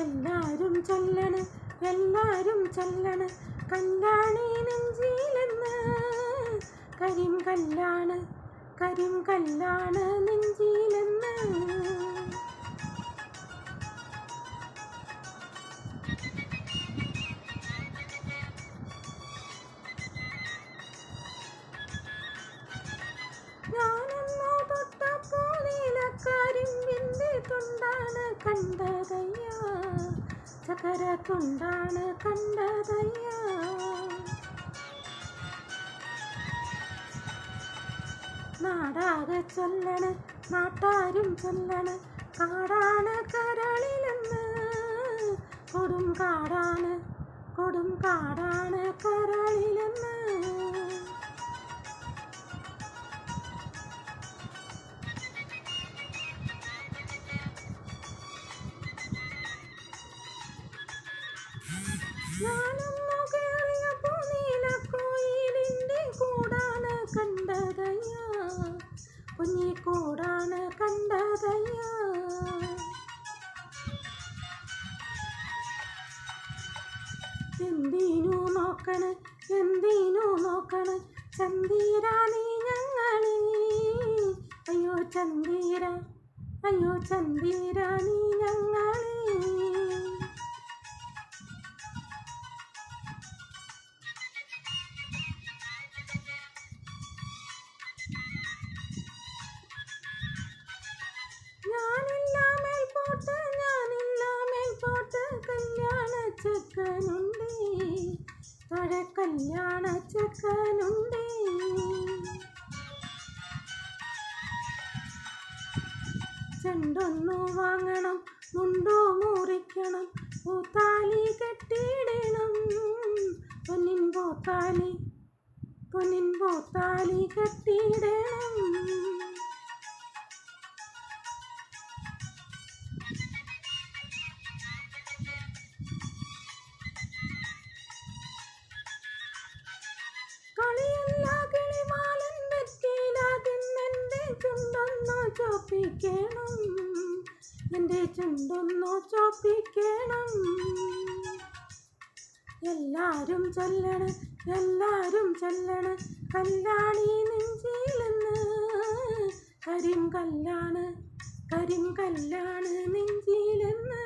എല്ലാരും ചൊല്ലണ് എല്ലാരും ചൊല്ലണ് കല്യാണി നെഞ്ചിലെന്ന് കരിങ്കല്ലാണ് കരിങ്കല്ലാണ് നെഞ്ചിലെന്ന്. ഞാനൊന്നു തൊട്ടപ്പോ നീലക്കരിമ്പിൻ്റെ തുണ്ടാണ് കണ്ടതയ്യ ചകര തുണ്ടാണ് കണ്ടതയ്യ. നാടാകെ ചൊല്ലണ് നാട്ടാരും ചൊല്ലണ് കാടാണ് കരളിലെന്ന് കൊടും കാടാണ് കരളിലെന്ന്. ഞാനൊന്നു കേറിയപ്പോ നീലക്കോയിലിൻ്റെ കൂടാണ് കണ്ടതയ്യ കുഞ്ഞിക്കൂടാണ് കണ്ടതയ്യ. എന്തിനു നോക്കണ് ചന്ദീര നീ ഞങ്ങളെ അയ്യോ ചന്ദീര നീ ഞങ്ങളെ. ഞാനില്ല മേൽപോട്ട് കല്യാണ ചെക്കനുണ്ടേ താഴെ കല്യാണ ചെക്കനുണ്ടേ. ചെണ്ടൊന്നു വാങ്ങണം മുണ്ടു മുറിക്കണം പൂത്താലി കെട്ടിയിടണം പൊന്നിൻ പൂത്താലി കെട്ടിയിടണം. കളിയല്ല കിളിമാലൻ വെറ്റിലാതിന്നെൻ്റെ ചുണ്ടൊന്നു ചോപ്പിക്കണം എൻ്റെ ചുണ്ടൊന്നു ചോപ്പിക്കണം. എല്ലാരും ചൊല്ലണ് കല്യാണി നെഞ്ചിലെന്ന് കരിങ്കല്ലാണ് നെഞ്ചിലെന്ന്.